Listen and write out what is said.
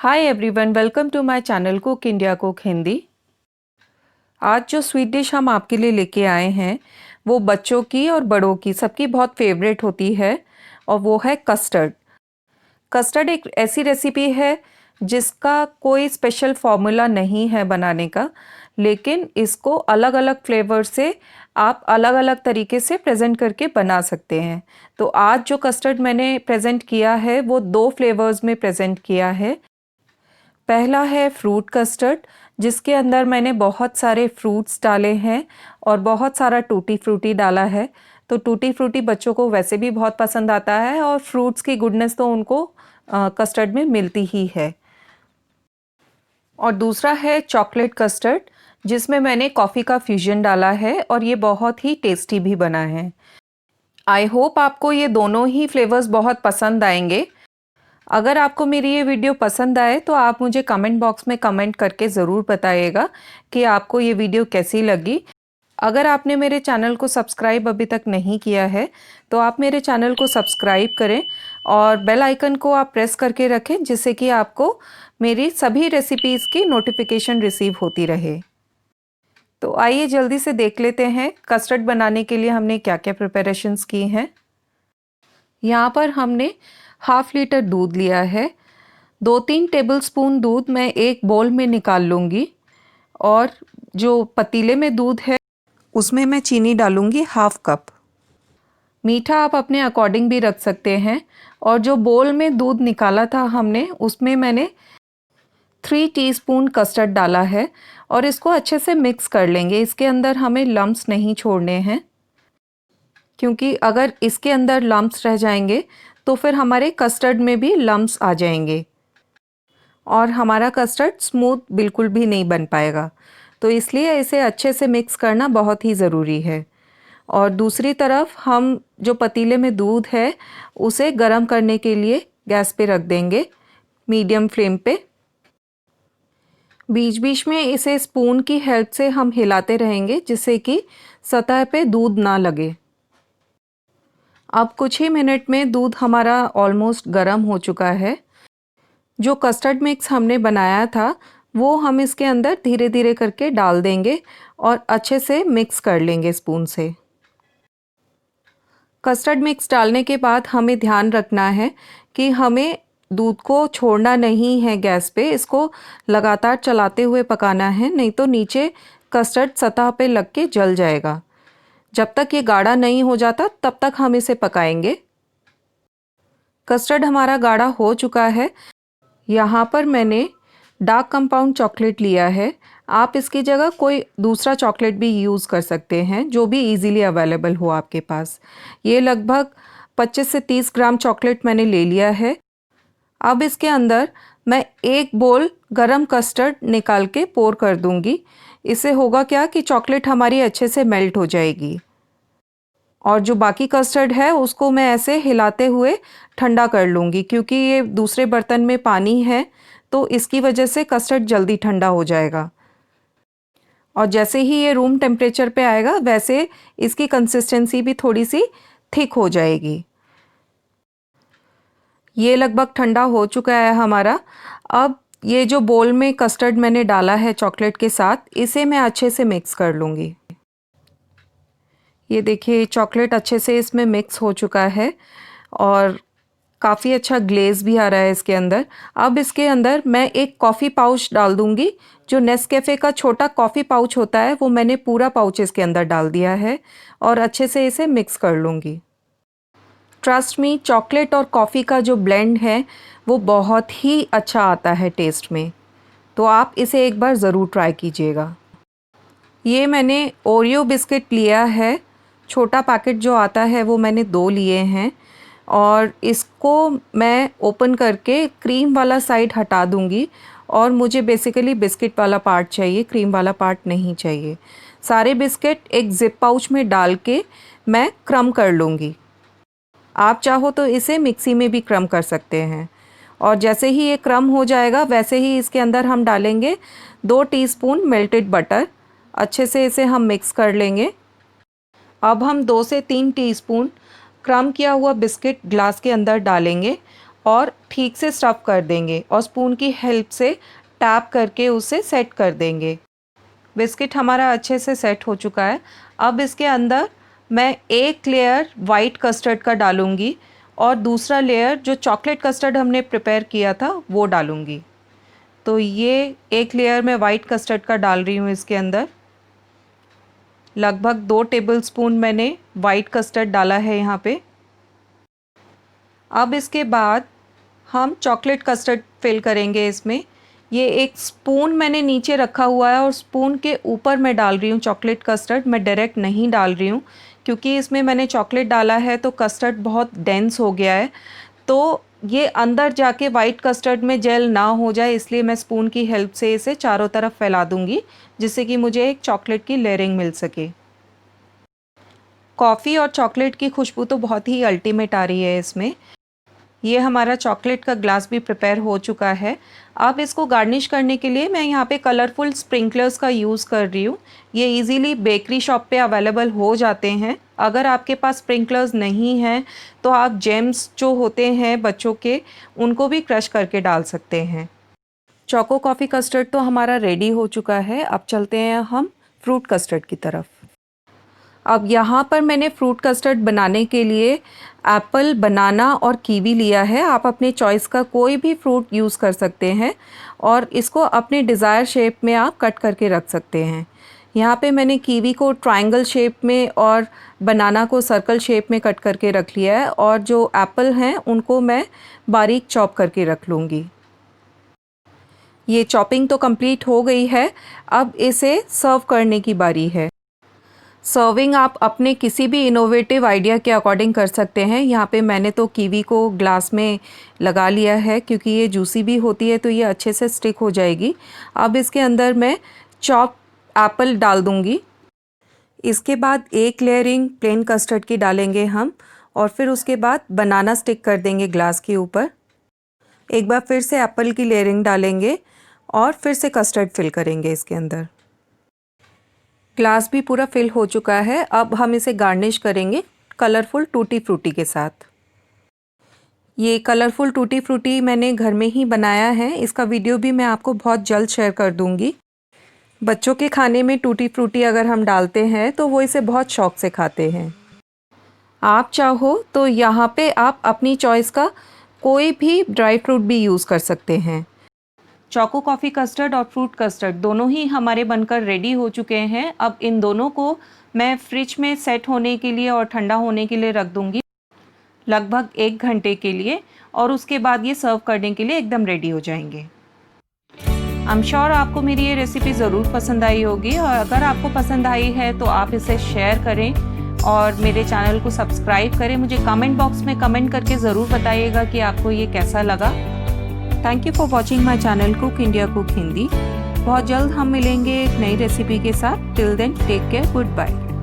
Hi everyone, welcome to my channel cook India cook Hindi. आज जो sweet dish हम आपके लिए लेके आए हैं वो बच्चों की और बड़ों की सबकी बहुत फेवरेट होती है और वो है कस्टर्ड। कस्टर्ड एक ऐसी रेसिपी है जिसका कोई स्पेशल फॉर्मूला नहीं है बनाने का, लेकिन इसको अलग अलग फ्लेवर से आप अलग अलग तरीके से प्रेजेंट करके बना सकते हैं। तो आज जो कस्टर्ड मैंने प्रेजेंट किया है वो दो फ्लेवर्स में प्रेजेंट किया है। पहला है फ्रूट कस्टर्ड, जिसके अंदर मैंने बहुत सारे फ्रूट्स डाले हैं और बहुत सारा टूटी फ्रूटी डाला है। तो टूटी फ्रूटी बच्चों को वैसे भी बहुत पसंद आता है और फ्रूट्स की गुडनेस तो उनको कस्टर्ड में मिलती ही है। और दूसरा है चॉकलेट कस्टर्ड, जिसमें मैंने कॉफ़ी का फ्यूजन डाला है और ये बहुत ही टेस्टी भी बना है। आई होप आपको ये दोनों ही फ्लेवर्स बहुत पसंद आएंगे। अगर आपको मेरी ये वीडियो पसंद आए तो आप मुझे कमेंट बॉक्स में कमेंट करके ज़रूर बताइएगा कि आपको ये वीडियो कैसी लगी। अगर आपने मेरे चैनल को सब्सक्राइब अभी तक नहीं किया है तो आप मेरे चैनल को सब्सक्राइब करें और बेल आइकन को आप प्रेस करके रखें, जिससे कि आपको मेरी सभी रेसिपीज़ की नोटिफिकेशन रिसीव होती रहे। तो आइए जल्दी से देख लेते हैं कस्टर्ड बनाने के लिए हमने क्या क्या प्रिपरेशंस की हैं। यहाँ पर हमने हाफ लीटर दूध लिया है। 2-3 टेबलस्पून दूध मैं एक बोल में निकाल लूँगी और जो पतीले में दूध है उसमें मैं चीनी डालूँगी हाफ कप। मीठा आप अपने अकॉर्डिंग भी रख सकते हैं। और जो बोल में दूध निकाला था हमने उसमें मैंने 3 टीस्पून कस्टर्ड डाला है और इसको अच्छे से मिक्स कर लेंगे। इसके अंदर हमें लम्प्स नहीं छोड़ने हैं, क्योंकि अगर इसके अंदर लम्प्स रह जाएंगे तो फिर हमारे कस्टर्ड में भी लम्प्स आ जाएंगे और हमारा कस्टर्ड स्मूथ बिल्कुल भी नहीं बन पाएगा। तो इसलिए इसे अच्छे से मिक्स करना बहुत ही ज़रूरी है। और दूसरी तरफ हम जो पतीले में दूध है उसे गर्म करने के लिए गैस पे रख देंगे मीडियम फ्लेम पे। बीच बीच में इसे स्पून की हेल्प से हम हिलाते रहेंगे, जिससे कि सतह पे दूध ना लगे। अब कुछ ही मिनट में दूध हमारा ऑलमोस्ट गर्म हो चुका है। जो कस्टर्ड मिक्स हमने बनाया था वो हम इसके अंदर धीरे धीरे करके डाल देंगे और अच्छे से मिक्स कर लेंगे स्पून से। कस्टर्ड मिक्स डालने के बाद हमें ध्यान रखना है कि हमें दूध को छोड़ना नहीं है गैस पे, इसको लगातार चलाते हुए पकाना है, नहीं तो नीचे कस्टर्ड सतह पे लग के जल जाएगा। जब तक ये गाढ़ा नहीं हो जाता तब तक हम इसे पकाएंगे। कस्टर्ड हमारा गाढ़ा हो चुका है। यहाँ पर मैंने डार्क कंपाउंड चॉकलेट लिया है। आप इसकी जगह कोई दूसरा चॉकलेट भी यूज़ कर सकते हैं जो भी इजीली अवेलेबल हो आपके पास। ये लगभग 25 से 30 ग्राम चॉकलेट मैंने ले लिया है। अब इसके अंदर मैं एक बोल गरम कस्टर्ड निकाल के पोर कर दूंगी। इससे होगा क्या कि चॉकलेट हमारी अच्छे से मेल्ट हो जाएगी और जो बाकी कस्टर्ड है उसको मैं ऐसे हिलाते हुए ठंडा कर लूँगी, क्योंकि ये दूसरे बर्तन में पानी है तो इसकी वजह से कस्टर्ड जल्दी ठंडा हो जाएगा। और जैसे ही ये रूम टेम्परेचर पे आएगा वैसे इसकी कंसिस्टेंसी भी थोड़ी सी थिक हो जाएगी। ये लगभग ठंडा हो चुका है हमारा। अब ये जो बोल में कस्टर्ड मैंने डाला है चॉकलेट के साथ, इसे मैं अच्छे से मिक्स कर लूँगी। ये देखिए चॉकलेट अच्छे से इसमें मिक्स हो चुका है और काफ़ी अच्छा ग्लेज़ भी आ रहा है इसके अंदर। अब इसके अंदर मैं एक कॉफ़ी पाउच डाल दूँगी। जो नेस्कैफ़े का छोटा कॉफ़ी पाउच होता है वो मैंने पूरा पाउच इसके अंदर डाल दिया है और अच्छे से इसे मिक्स कर लूँगी। ट्रस्ट मी, चॉकलेट और कॉफ़ी का जो ब्लेंड है वो बहुत ही अच्छा आता है टेस्ट में, तो आप इसे एक बार ज़रूर ट्राई कीजिएगा। ये मैंने ओरियो बिस्किट लिया है। छोटा पैकेट जो आता है वो मैंने 2 लिए हैं और इसको मैं ओपन करके क्रीम वाला साइड हटा दूंगी। और मुझे बेसिकली बिस्किट वाला पार्ट चाहिए, क्रीम वाला पार्ट नहीं चाहिए। सारे बिस्किट एक ज़िप पाउच में डाल के मैं क्रम कर लूँगी। आप चाहो तो इसे मिक्सी में भी क्रम कर सकते हैं। और जैसे ही ये क्रम हो जाएगा वैसे ही इसके अंदर हम डालेंगे 2 टीस्पून मेल्टेड बटर। अच्छे से इसे हम मिक्स कर लेंगे। अब हम 2 से 3 टीस्पून क्रम किया हुआ बिस्किट ग्लास के अंदर डालेंगे और ठीक से स्टफ़ कर देंगे और स्पून की हेल्प से टैप करके उसे सेट कर देंगे। बिस्किट हमारा अच्छे से सेट हो चुका है। अब इसके अंदर मैं एक लेयर वाइट कस्टर्ड का डालूँगी और दूसरा लेयर जो चॉकलेट कस्टर्ड हमने प्रिपेयर किया था वो डालूँगी। तो ये एक लेयर मैं वाइट कस्टर्ड का डाल रही हूँ इसके अंदर। लगभग 2 टेबलस्पून मैंने वाइट कस्टर्ड डाला है यहाँ पे। अब इसके बाद हम चॉकलेट कस्टर्ड फिल करेंगे इसमें। ये एक स्पून मैंने नीचे रखा हुआ है और स्पून के ऊपर मैं डाल रही हूँ चॉकलेट कस्टर्ड। मैं डायरेक्ट नहीं डाल रही हूँ क्योंकि इसमें मैंने चॉकलेट डाला है तो कस्टर्ड बहुत डेंस हो गया है, तो ये अंदर जाके वाइट कस्टर्ड में जेल ना हो जाए, इसलिए मैं स्पून की हेल्प से इसे चारों तरफ फैला दूँगी जिससे कि मुझे एक चॉकलेट की लेयरिंग मिल सके। कॉफ़ी और चॉकलेट की खुशबू तो बहुत ही अल्टीमेट आ रही है इसमें। ये हमारा चॉकलेट का ग्लास भी प्रिपेयर हो चुका है। अब इसको गार्निश करने के लिए मैं यहाँ पे कलरफुल स्प्रिंकलर्स का यूज़ कर रही हूँ। ये इजीली बेकरी शॉप पे अवेलेबल हो जाते हैं। अगर आपके पास स्प्रिंकलर्स नहीं हैं तो आप जेम्स जो होते हैं बच्चों के, उनको भी क्रश करके डाल सकते हैं। चोको कॉफ़ी कस्टर्ड तो हमारा रेडी हो चुका है। अब चलते हैं हम फ्रूट कस्टर्ड की तरफ। अब यहाँ पर मैंने फ्रूट कस्टर्ड बनाने के लिए एप्पल, बनाना और कीवी लिया है। आप अपने चॉइस का कोई भी फ्रूट यूज़ कर सकते हैं और इसको अपने डिज़ायर शेप में आप कट करके रख सकते हैं। यहाँ पे मैंने कीवी को ट्रायंगल शेप में और बनाना को सर्कल शेप में कट करके रख लिया है और जो एप्पल हैं उनको मैं बारीक चॉप करके रख लूँगी। ये चॉपिंग तो कंप्लीट हो गई है। अब इसे सर्व करने की बारी है। सर्विंग आप अपने किसी भी इनोवेटिव आइडिया के अकॉर्डिंग कर सकते हैं। यहाँ पे मैंने तो कीवी को ग्लास में लगा लिया है क्योंकि ये जूसी भी होती है तो ये अच्छे से स्टिक हो जाएगी। अब इसके अंदर मैं चॉप एप्पल डाल दूँगी। इसके बाद एक लेयरिंग प्लेन कस्टर्ड की डालेंगे हम और फिर उसके बाद बनाना स्टिक कर देंगे ग्लास के ऊपर। एक बार फिर से एप्पल की लेयरिंग डालेंगे और फिर से कस्टर्ड फिल करेंगे इसके अंदर। ग्लास भी पूरा फिल हो चुका है। अब हम इसे गार्निश करेंगे कलरफुल टूटी फ्रूटी के साथ। ये कलरफुल टूटी फ्रूटी मैंने घर में ही बनाया है। इसका वीडियो भी मैं आपको बहुत जल्द शेयर कर दूंगी। बच्चों के खाने में टूटी फ्रूटी अगर हम डालते हैं तो वो इसे बहुत शौक से खाते हैं। आप चाहो तो यहाँ पे आप अपनी चॉइस का कोई भी ड्राई फ्रूट भी यूज़ कर सकते हैं। चोको कॉफ़ी कस्टर्ड और फ्रूट कस्टर्ड दोनों ही हमारे बनकर रेडी हो चुके हैं। अब इन दोनों को मैं फ्रिज में सेट होने के लिए और ठंडा होने के लिए रख दूंगी लगभग 1 घंटे के लिए और उसके बाद ये सर्व करने के लिए एकदम रेडी हो जाएंगे। आई एम श्योर आपको मेरी ये रेसिपी ज़रूर पसंद आई होगी और अगर आपको पसंद आई है तो आप इसे शेयर करें और मेरे चैनल को सब्सक्राइब करें। मुझे कमेंट बॉक्स में कमेंट करके ज़रूर बताइएगा कि आपको ये कैसा लगा। Thank you for watching my channel cook India cook Hindi. बहुत जल्द हम मिलेंगे एक नई रेसिपी के साथ। Till then take care, good bye.